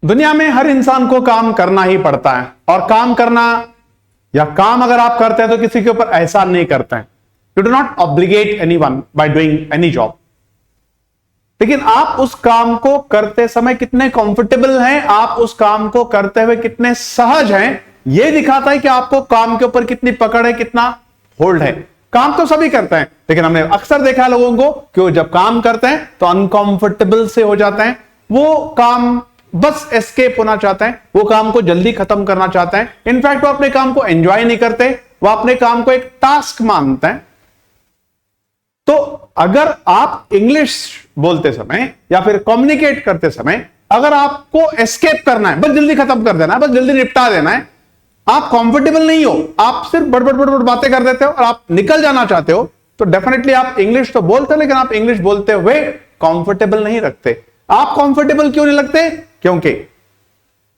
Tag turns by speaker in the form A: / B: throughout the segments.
A: दुनिया में हर इंसान को काम करना ही पड़ता है, और काम करना या काम अगर आप करते हैं तो किसी के ऊपर एहसान नहीं करते हैं। You do not obligate anyone by doing any job. लेकिन आप उस काम को करते समय कितने कंफर्टेबल हैं, आप उस काम को करते हुए कितने सहज हैं, यह दिखाता है कि आपको काम के ऊपर कितनी पकड़ है, कितना होल्ड है। काम तो सभी करते हैं, लेकिन हमने अक्सर देखा है लोगों को कि वो जब काम करते हैं तो अनकंफर्टेबल से हो जाते हैं। वो काम बस एस्केप होना चाहते हैं, वो काम को जल्दी खत्म करना चाहते हैं। इनफैक्ट वो अपने काम को एंजॉय नहीं करते, वो अपने काम को एक टास्क मानते हैं। तो अगर आप इंग्लिश बोलते समय या फिर कम्युनिकेट करते समय अगर आपको एस्केप करना है, बस जल्दी खत्म कर देना है, बस जल्दी निपटा देना है, आप कंफर्टेबल नहीं हो, आप सिर्फ बड़बड़ बड़बड़ बातें कर देते हो और आप निकल जाना चाहते हो, तो डेफिनेटली आप इंग्लिश तो बोलते हो, लेकिन आप इंग्लिश बोलते हुए कंफर्टेबल नहीं रखते। आप कंफर्टेबल क्यों नहीं लगते? क्योंकि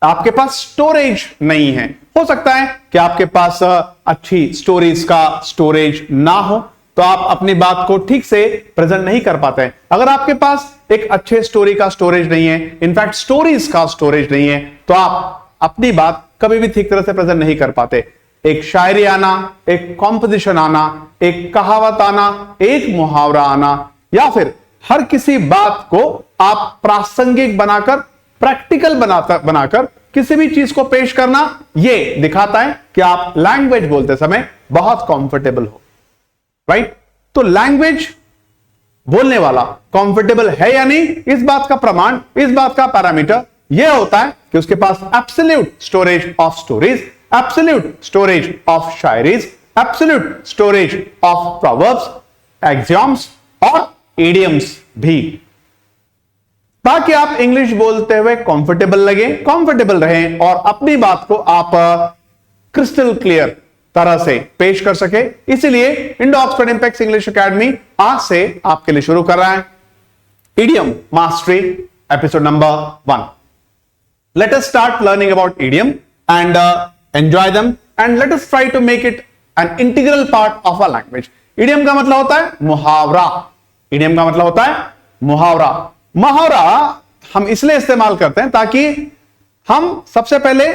A: आपके पास स्टोरेज नहीं है। हो सकता है कि आपके पास अच्छी स्टोरीज का स्टोरेज ना हो, तो आप अपनी बात को ठीक से प्रेजेंट नहीं कर पाते हैं। अगर आपके पास एक अच्छे स्टोरी का स्टोरेज नहीं है, इनफैक्ट स्टोरीज का स्टोरेज नहीं है, तो आप अपनी बात कभी भी ठीक तरह से प्रेजेंट नहीं कर पाते। एक शायरी आना, एक कॉम्पोजिशन आना, एक कहावत आना, एक मुहावरा आना, या फिर हर किसी बात को आप प्रासंगिक बनाकर, प्रैक्टिकल बनाकर किसी भी चीज को पेश करना, यह दिखाता है कि आप लैंग्वेज बोलते समय बहुत कंफर्टेबल हो। राइट? तो लैंग्वेज बोलने वाला कंफर्टेबल है या नहीं, इस बात का प्रमाण, इस बात का पैरामीटर यह होता है कि उसके पास absolute storage of stories, absolute storage of शायरीज, absolute storage of proverbs, axioms और इडियम्स भी, ताकि आप इंग्लिश बोलते हुए कंफर्टेबल लगे, कंफर्टेबल रहें और अपनी बात को आप क्रिस्टल क्लियर तरह से पेश कर सके। इसीलिए Indo Oxford Impex English academy आज से आपके लिए शुरू कर रहा है idiom mastery episode number 1। Let us start learning about idiom and enjoy them, and let us try to make it an integral part of our language. Idiom का मतलब होता है मुहावरा। Idiom का मतलब होता है मुहावरा। मुहावरा हम इसलिए इस्तेमाल करते हैं ताकि हम सबसे पहले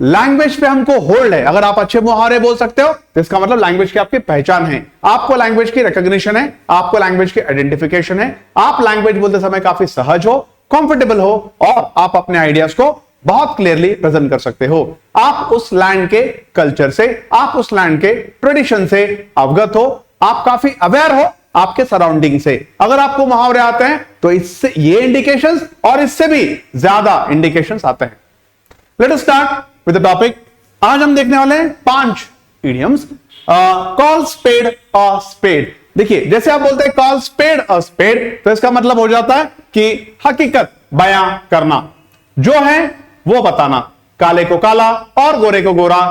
A: लैंग्वेज पे हमको होल्ड है। अगर आप अच्छे मुहावरे बोल सकते हो तो इसका मतलब लैंग्वेज की आपकी पहचान है, आपको लैंग्वेज की रिकॉग्निशन है, आपको लैंग्वेज की आइडेंटिफिकेशन है, आप लैंग्वेज बोलते समय काफी सहज हो, कंफर्टेबल हो और आप अपने आइडियाज को बहुत क्लियरली प्रेजेंट कर सकते हो। आप उस लैंड के कल्चर से, आप उस लैंड के ट्रेडिशन से अवगत हो, आप काफी अवेयर हो आपके सराउंडिंग से। अगर आपको मुहावरे आते हैं तो इससे ये इंडिकेशंस और इससे भी ज्यादा इंडिकेशंस आते हैं। Let us start with the topic. आज हम देखने वाले हैं 5 idioms. Call spade a spade. देखिए, जैसे आप बोलते हैं कॉल स्पेड अ स्पेड, तो इसका मतलब हो जाता है कि हकीकत बयां करना, जो है वो बताना, काले को काला और गोरे को गोरा,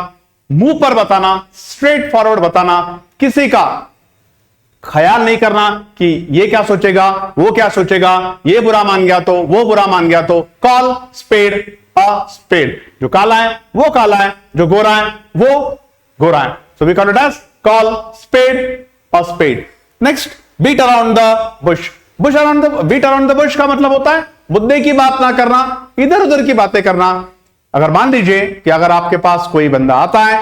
A: मुंह पर बताना, स्ट्रेट फॉरवर्ड बताना, किसी का ख्याल नहीं करना कि ये क्या सोचेगा, वो क्या सोचेगा, ये बुरा मान गया तो, वो बुरा मान गया तो। Call spade a spade. जो काला है वो काला है, जो गोरा है वो गोरा है। So we call it as call spade a spade. Next, beat around the bush. Beat around the bush का मतलब होता है मुद्दे की बात ना करना, इधर उधर की बातें करना। अगर मान लीजिए कि अगर आपके पास कोई बंदा आता है,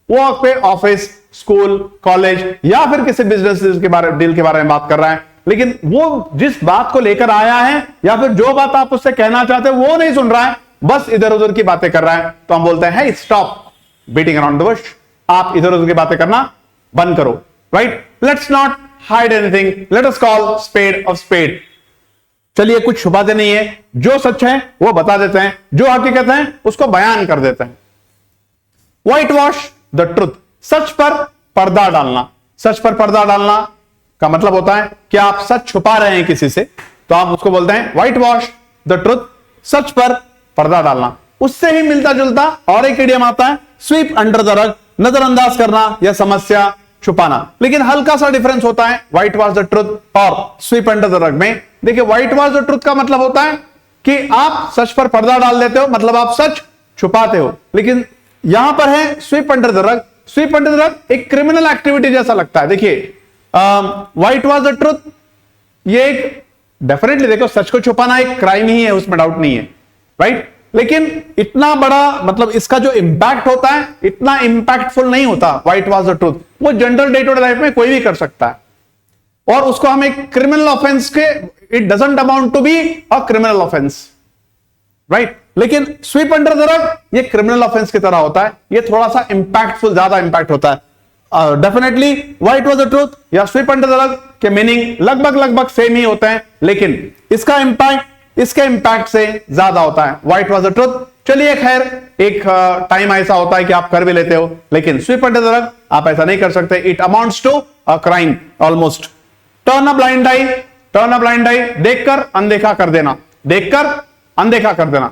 A: वो आपके ऑफिस, स्कूल, कॉलेज या फिर किसी बिजनेस डील के बारे में बात कर रहा है, लेकिन वो जिस बात को लेकर आया है या फिर जो बात आप उससे कहना चाहते हैं वो नहीं सुन रहा है, बस इधर उधर की बातें कर रहा है, तो हम बोलते हैं stop beating around the bush. आप इधर उधर की बातें करना बंद करो। Right? Let's not hide anything, let us call spade of spade. चलिए, कुछ छुपाते नहीं है, जो सच है वो बता देते हैं, जो हकीकत है उसको बयान कर देते हैं। White wash the truth. सच पर पर्दा डालना। सच पर पर्दा डालना का मतलब होता है कि आप सच छुपा रहे हैं किसी से, तो आप उसको बोलते हैं व्हाइट वॉश द ट्रुथ, सच पर पर्दा डालना। उससे ही मिलता जुलता और एक इडियम आता है स्वीप अंडर द रग। नजरअंदाज करना या समस्या छुपाना, लेकिन हल्का सा डिफरेंस होता है व्हाइट वॉश द ट्रुथ और स्वीप अंडर द रग में। देखिए, व्हाइट वॉश द ट्रुथ का मतलब होता है कि आप सच पर पर्दा डाल देते हो, मतलब आप सच छुपाते हो, लेकिन यहां पर है स्वीप अंडर द रग। स्वीप अंडर द रग एक क्रिमिनल एक्टिविटी जैसा लगता है। देखिए, व्हाइट वॉश द ट्रुथ, ये एक डेफिनेटली देखो, सच को छुपाना एक क्राइम ही है, उसमें डाउट नहीं है। राइट? लेकिन इतना बड़ा मतलब इसका जो इंपैक्ट होता है इतना इंपैक्टफुल नहीं होता। व्हाट वाज द ट्रूथ, वो general day to day life में कोई भी कर सकता है और उसको हम एक क्रिमिनल ऑफेंस के, it doesn't amount to be a criminal offence, right. लेकिन स्वीप अंडर द रग ये क्रिमिनल ऑफेंस की तरह होता है, ये थोड़ा सा इंपैक्टफुल, ज्यादा इंपैक्ट होता है। Definitely what was the truth या स्वीप अंडर द रग के मीनिंग लगभग सेम ही होते हैं, लेकिन इसका इंपैक्ट इसके इंपैक्ट से ज्यादा होता है। व्हाट वाज द ट्रूथ, चलिए खैर एक टाइम ऐसा होता है कि आप कर भी लेते हो, लेकिन स्वीप अंडर द रग आप ऐसा नहीं कर सकते। It amounts to a crime almost. Turn a blind eye, turn a blind eye, देखकर अनदेखा कर देना, देखकर अनदेखा कर देना।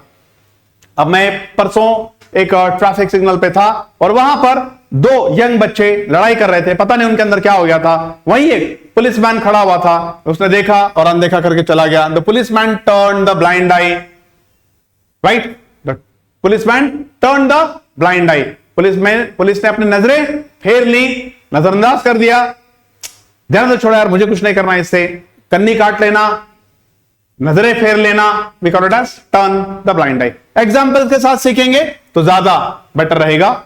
A: अब मैं परसों एक ट्रैफिक सिग्नल पे था और वहां पर दो यंग बच्चे लड़ाई कर रहे थे, पता नहीं उनके अंदर क्या हो गया था। वहीं एक पुलिसमैन खड़ा हुआ था, उसने देखा और अनदेखा करके चला गया। The policeman turn the blind I, right, the policeman turn the blind I. Police ने अपनी नजरें फेर ली, नजरअंदाज कर दिया, ध्यान से छोड़ा यार, मुझे कुछ नहीं करना, इससे कन्नी काट लेना, नजरें फेर लेना, we call it as turn the blind eye. Example के साथ सीखेंगे तो ज्यादा बेटर रहेगा।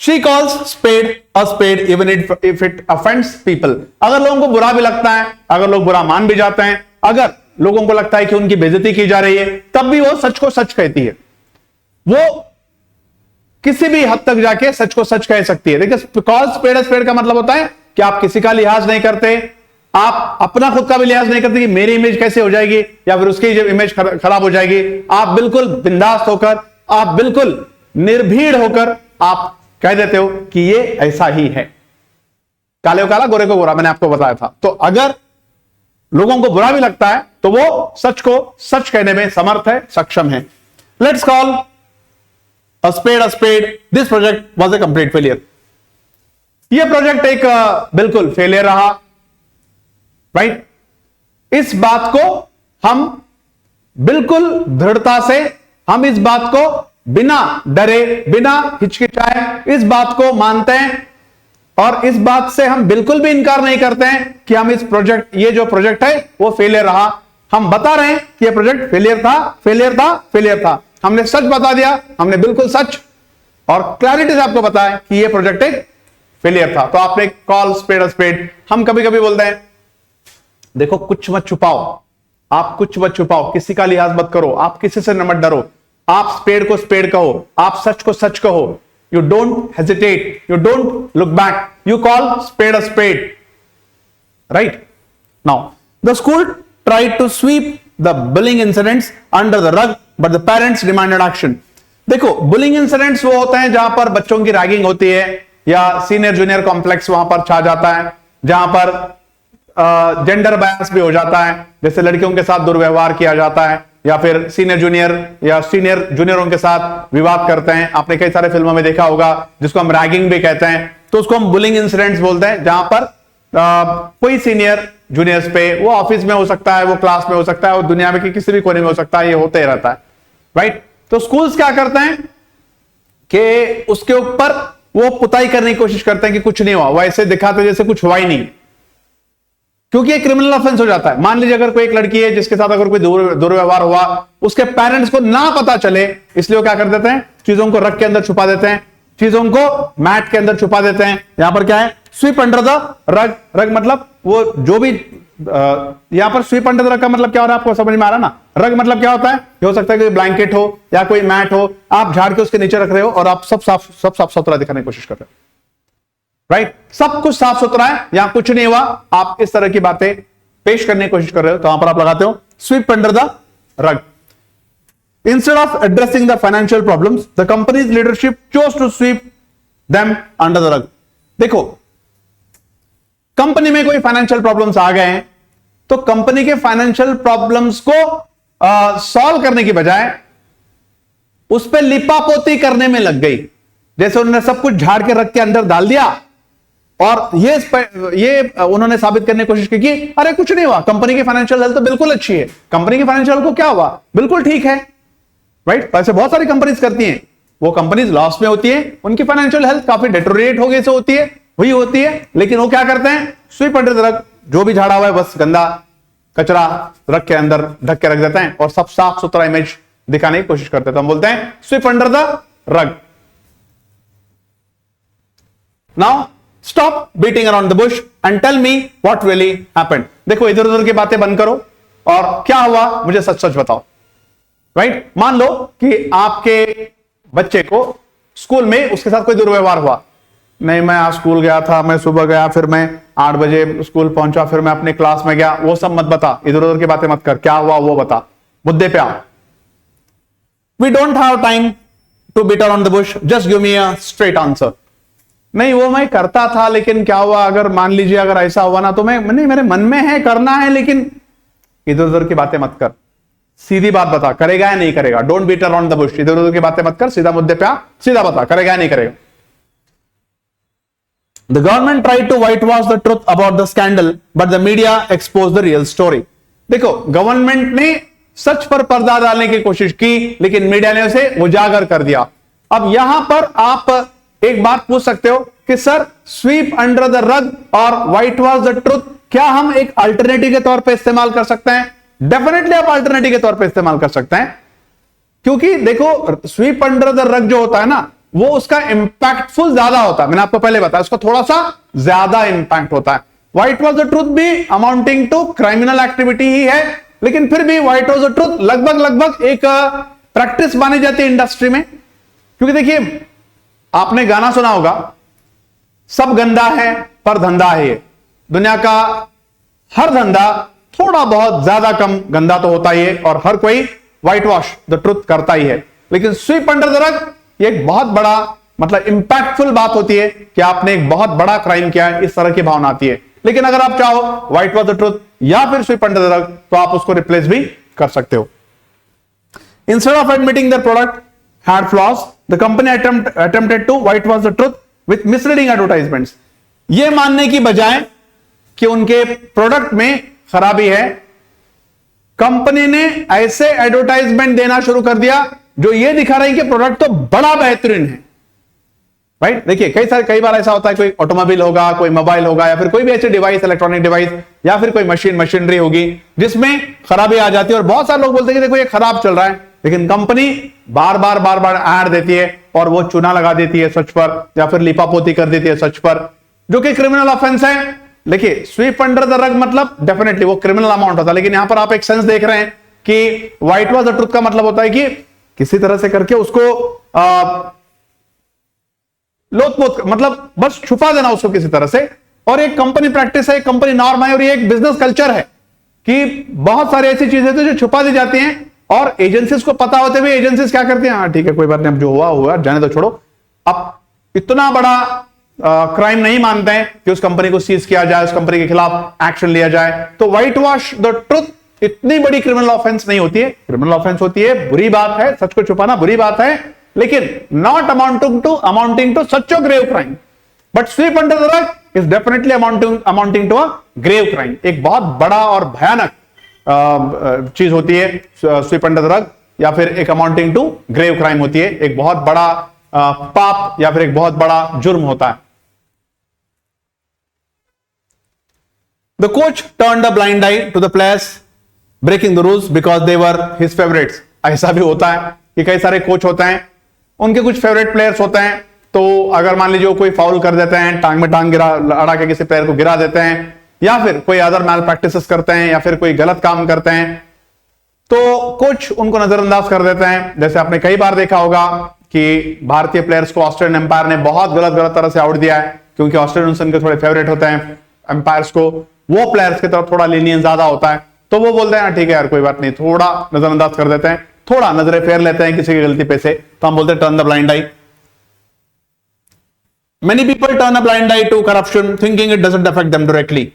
A: She calls spade a spade even if it offends people। अगर लोगों को बुरा भी लगता है, अगर लोग बुरा मान भी जाते हैं, अगर लोगों को लगता है कि उनकी बेइज्जती की जा रही है, तब भी वो सच को सच कहती है। वो किसी भी हद तक जाके सच को सच कह सकती है। देखिए, कॉल स्पेड स्पेड का मतलब होता है कि आप किसी का लिहाज नहीं करते, आप अपना खुद का भी लिहाज नहीं करते कि मेरी इमेज कैसे हो जाएगी या फिर उसकी जब इमेज खराब हो जाएगी। आप बिल्कुल बिंदास होकर, आप बिल्कुल निर्भीड़ होकर आप कह देते हो कि ये ऐसा ही है। काले को काला, गोरे को गोरा, मैंने आपको बताया था। तो अगर लोगों को बुरा भी लगता है तो वो सच को सच कहने में समर्थ है, सक्षम है। Let's call a spade. This project was a complete failure. ये प्रोजेक्ट एक बिल्कुल फेलियर रहा, राइट। इस बात को हम बिल्कुल दृढ़ता से, हम इस बात को बिना डरे, बिना हिचकिचाए इस बात को मानते हैं और इस बात से हम बिल्कुल भी इनकार नहीं करते हैं कि हम इस प्रोजेक्ट, ये जो प्रोजेक्ट है वो फेलियर रहा। हम बता रहे हैं कि ये प्रोजेक्ट फेलियर था, फेलियर था, फेलियर था। हमने सच बता दिया, हमने बिल्कुल सच और क्लैरिटी से आपको बताया कि ये प्रोजेक्ट एक फेलियर था। तो आपने कॉल स्पेड स्पेड। हम कभी कभी बोलते हैं देखो कुछ मत छुपाओ, आप कुछ मत छुपाओ, किसी का लिहाज मत करो, आप किसी से मत डरो, आप स्पेड को स्पेड कहो, आप सच को सच कहो। You don't hesitate, you don't look back, you call spade a spade, right. Now the school tried to sweep the bullying incidents under the rug but the parents demanded action. देखो, bullying incidents वो होते हैं जहां पर बच्चों की ragging होती है या सीनियर जूनियर कॉम्प्लेक्स वहां पर छा जाता है, जहां पर जेंडर बायस भी हो जाता है, जैसे लड़कियों के साथ दुर्व्यवहार किया जाता है या फिर सीनियर जूनियरों के साथ विवाद करते हैं। आपने कई सारे फिल्मों में देखा होगा जिसको हम रैगिंग भी कहते हैं, तो उसको हम बुलिंग इंसिडेंट्स बोलते हैं। जहां पर कोई सीनियर जूनियर्स पे, वो ऑफिस में हो सकता है, वो क्लास में हो सकता है, वो दुनिया में किसी भी कोने में हो सकता है, ये होते ही रहता है, राइट। तो स्कूल्स क्या करते हैं कि उसके ऊपर वो पुताई करने की कोशिश करते हैं कि कुछ नहीं हुआ, वो ऐसे दिखाते जैसे कुछ हुआ ही नहीं, क्योंकि ये क्रिमिनल ऑफेंस हो जाता है। मान लीजिए अगर कोई एक लड़की है जिसके साथ अगर कोई दुर्व्यवहार हुआ, उसके पेरेंट्स को ना पता चले, इसलिए वो क्या कर देते हैं, चीजों को रग के अंदर छुपा देते हैं, चीजों को मैट के अंदर छुपा देते हैं। यहां पर क्या है, स्वीप अंडर द रग। रग मतलब वो जो भी, यहां पर स्वीप अंडर द रग का मतलब क्या हो रहा है, आपको समझ में आ रहा ना। रग मतलब क्या होता है, हो सकता है कोई ब्लैंकेट हो या कोई मैट हो, आप झाड़ के उसके नीचे रख रहे हो और आप सब साफ सुथरा दिखाने की कोशिश कर रहे हो, राइट। सब कुछ साफ सुथरा है, यहां कुछ नहीं हुआ, आप इस तरह की बातें पेश करने की कोशिश कर रहे हो, तो वहां पर आप लगाते हो sweep under the rug. Instead of addressing the financial problems the company's leadership chose to sweep them under the rug. देखो, कंपनी में कोई फाइनेंशियल प्रॉब्लम्स आ गए हैं तो कंपनी के फाइनेंशियल प्रॉब्लम्स को सॉल्व करने की बजाय उस पर लिपापोती करने में लग गई। जैसे उन्होंने सब कुछ झाड़ के रख के अंदर डाल दिया और ये उन्होंने साबित करने की कोशिश की कि अरे कुछ नहीं हुआ, कंपनी की फाइनेंशियल हेल्थ तो बिल्कुल अच्छी है, कंपनी की फाइनेंशियल को क्या हुआ, बिल्कुल ठीक है, राइट। तो ऐसे बहुत सारी कंपनीज करती हैं, वो कंपनीज लॉस में होती है, उनकी फाइनेंशियल हेल्थ काफी डेटोरेट हो गई से होती है, हुई होती है, लेकिन वो क्या करते हैं, स्वीप अंडर द रग, जो भी झाड़ा हुआ है बस गंदा कचरा रख के अंदर ढक के रख देते हैं और सब साफ सुथरा इमेज दिखाने की कोशिश करते हैं, तो हम बोलते हैं sweep under the rug. Now stop beating around the bush and tell me what really happened. देखो इधर उधर की बातें बंद करो और क्या हुआ मुझे सच सच बताओ। राइट, मान लो कि आपके बच्चे को स्कूल में उसके साथ कोई दुर्व्यवहार हुआ। नहीं, मैं आज स्कूल गया था, मैं सुबह गया, फिर मैं 8 बजे स्कूल पहुंचा, फिर मैं अपने क्लास में गया। वो सब मत बता, इधर उधर की बातें मत कर, क्या हुआ वो बता, मुद्दे पे आ। We don't have time to beat around the bush, just give me a straight answer. नहीं, वो मैं करता था लेकिन क्या हुआ, अगर मान लीजिए अगर ऐसा हुआ ना, तो मैं नहीं, मेरे मन में है करना है, लेकिन इधर उधर की बातें मत कर, सीधी बात बता, करेगा या नहीं करेगा। Don't beat around the bush, इधर उधर की बातें मत कर, सीधा मुद्दे पे आ, सीधा बता, करेगा या नहीं करेगा। The government tried to whitewash the truth about the scandal, but the media exposed the real story. देखो, गवर्नमेंट ने सच पर पर्दा डालने की कोशिश की, लेकिन मीडिया ने उसे उजागर कर दिया। अब यहां पर आप एक बात पूछ सकते हो कि सर, स्वीप अंडर द रग और व्हाइट वॉश द ट्रुथ, क्या हम एक अल्टरनेटिव के तौर पे इस्तेमाल कर सकते हैं? डेफिनेटली आप अल्टरनेटिव के तौर पे इस्तेमाल कर सकते हैं, क्योंकि देखो स्वीप अंडर द रग जो होता है ना, वो उसका इंपैक्टफुल ज्यादा होता है। मैंने आपको पहले बताया, उसका थोड़ा सा ज्यादा इंपैक्ट होता है। व्हाइट वॉश द ट्रुथ भी अमाउंटिंग टू क्रिमिनल एक्टिविटी ही है, लेकिन फिर भी व्हाइट वॉश द ट्रुथ लगभग एक प्रैक्टिस मानी जाती है इंडस्ट्री में। क्योंकि देखिए, आपने गाना सुना होगा, सब गंदा है पर धंधा है ये। दुनिया का हर धंधा थोड़ा बहुत ज्यादा कम गंदा तो होता ही है, और हर कोई व्हाइट वॉश द ट्रुथ करता ही है। लेकिन स्वीप अंडर द रग ये एक बहुत बड़ा मतलब इंपैक्टफुल बात होती है कि आपने एक बहुत बड़ा क्राइम किया है, इस तरह की भावना आती है। लेकिन अगर आप चाहो व्हाइट वॉश द ट्रुथ या फिर स्वीप अंडर द रग, तो आप उसको रिप्लेस भी कर सकते हो। Instead of admitting the product had flaws, the company attempted to white wash the truth with misleading advertisements. ये मानने की बजाय कि उनके प्रोडक्ट में खराबी है, कंपनी ने ऐसे एडवर्टाइजमेंट देना शुरू कर दिया जो ये दिखा रहे हैं कि प्रोडक्ट तो बड़ा बेहतरीन है। राइट, देखिए कई बार ऐसा होता है, कोई ऑटोमोबाइल होगा, कोई मोबाइल होगा, या फिर कोई भी ऐसे डिवाइस, इलेक्ट्रॉनिक डिवाइस, या फिर कोई मशीनरी होगी जिसमें खराबी आ जाती है, और बहुत सारे लोग बोलते हैं कि देखो ये खराब चल रहा है, लेकिन कंपनी बार बार ऐड देती है और वो चूना लगा देती है सच पर, या फिर लिपापोती कर देती है सच पर, जो कि क्रिमिनल ऑफेंस है। देखिए, स्वीप अंडर द रग मतलब डेफिनेटली वो क्रिमिनल अमाउंट होता है, लेकिन यहां पर आप एक सेंस देख रहे हैं कि व्हाइट वॉश द ट्रुथ का मतलब होता है कि किसी तरह से करके उसको लोथपोत, मतलब बस छुपा देना उसको किसी तरह से। और एक कंपनी प्रैक्टिस है, एक कंपनी नॉर्म है, और ये एक बिजनेस कल्चर है कि बहुत सारी ऐसी चीजें तो जो छुपा दी जाती हैं, और एजेंसीज को पता होते हुए एजेंसीज क्या करती हैं, हाँ ठीक है कोई बात नहीं, अब जो हुआ जाने दो, छोड़ो। अब इतना बड़ा क्राइम नहीं मानते हैं कि उस कंपनी को सीज किया जाए, उस कंपनी के खिलाफ एक्शन लिया जाए। तो व्हाइट वॉश द ट्रुथ इतनी बड़ी क्रिमिनल ऑफेंस नहीं होती है। क्रिमिनल ऑफेंस होती है, बुरी बात है, सच को छुपाना बुरी बात है, लेकिन not amounting to such a grave crime. But sweep under the rug is definitely amounting to a grave crime. एक बहुत बड़ा और भयानक चीज होती है स्वीप अंडर द रग, या फिर एक अमाउंटिंग टू ग्रेव क्राइम होती है, एक बहुत बड़ा पाप या फिर एक बहुत बड़ा जुर्म होता है। The coach turned a blind eye to the players breaking the rules because they were his favorites. ऐसा भी होता है कि कई सारे कोच होते हैं, उनके कुछ फेवरेट प्लेयर्स होते हैं, तो अगर मान लीजिए वो कोई फाउल कर देते हैं, टांग में टांग अड़ा के किसी प्लेयर को गिरा देते हैं, या फिर कोई अदर मैल प्रैक्टिसेस करते हैं, या फिर कोई गलत काम करते हैं, तो कोच उनको नजरअंदाज कर देते हैं। जैसे आपने कई बार देखा होगा कि भारतीय प्लेयर्स को ऑस्ट्रेलियन एम्पायर ने बहुत गलत तरह से आउट दिया है, क्योंकि ऑस्ट्रेलियंस उनके थोड़े फेवरेट होते हैं एम्पायर्स को, वो प्लेयर्स की तरफ थोड़ा लीनियंस ज्यादा होता है, तो वो बोलते हैं ठीक है यार कोई बात नहीं, थोड़ा नजरअंदाज कर देते हैं, थोड़ा नजरें फेर लेते हैं किसी की गलती पे से, तो हम बोलते हैं turn the blind eye. Many people turn a blind eye to corruption thinking it doesn't affect them directly.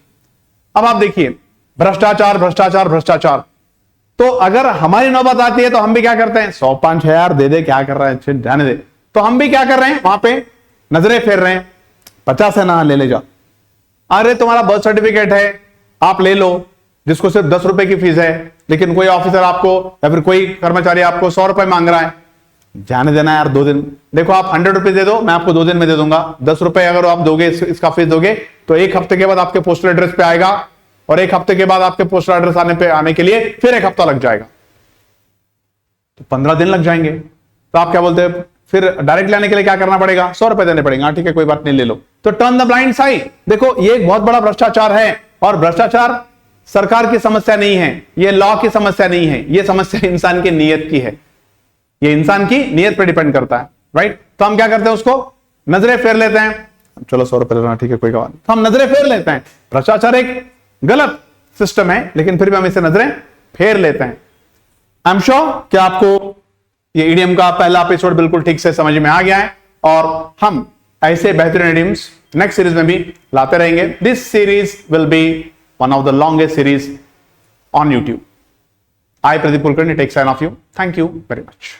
A: अब आप देखिए, भ्रष्टाचार, तो अगर हमारी नौबत आती है तो हम भी क्या करते हैं, 100-5 यार दे दे, क्या कर रहा है, जाने दे। तो हम भी क्या कर रहे हैं, वहां पे नजरें फेर रहे हैं, 50 है ना, ले जा, अरे तुम्हारा बर्थ सर्टिफिकेट है आप ले लो, जिसको सिर्फ 10 रुपए की फीस है, लेकिन कोई ऑफिसर आपको या फिर कोई कर्मचारी आपको 100 रुपए मांग रहा है, जाने देना यार 2 दिन। देखो आप 100 रुपए दे दो, मैं आपको 2 दिन में दे दूंगा। 10 रुपए अगर आप दोगे, इसका फीस दोगे, तो 1 हफ्ते के बाद आपके पोस्टल एड्रेस पे आएगा, और 1 हफ्ते के बाद आपके पोस्टल एड्रेस आने के लिए फिर 1 हफ्ता लग जाएगा। तो 15 दिन लग जाएंगे। तो आप क्या बोलते हैं, फिर डायरेक्ट लेने के लिए क्या करना पड़ेगा, 100 रुपए देने पड़ेंगे। हाँ ठीक है, कोई बात नहीं, ले लो। तो टर्न द ब्लाइंड साइड, देखो ये एक बहुत बड़ा भ्रष्टाचार है, और भ्रष्टाचार सरकार की समस्या नहीं है, ये लॉ की समस्या नहीं है, ये समस्या इंसान की नीयत की है। ये इंसान की नीयत पर डिपेंड करता है, राइट। तो हम क्या करते हैं, उसको नजरें फेर लेते हैं, चलो 100 रुपए देना, ठीक है कोई बात नहीं, तो हम नजरें फेर लेते हैं। भ्रष्टाचार एक गलत सिस्टम है, लेकिन फिर भी हम इसे नजरें फेर लेते हैं। आई एम श्योर कि आपको ये ईडीएम का पहला एपिसोड बिल्कुल ठीक से समझ में आ गया है, और हम ऐसे बेहतरीन ईडीएम्स नेक्स्ट सीरीज में भी लाते रहेंगे। This series will be one of the longest series on YouTube. I, Pradeep Kulkarni, take sign of you. Thank you very much.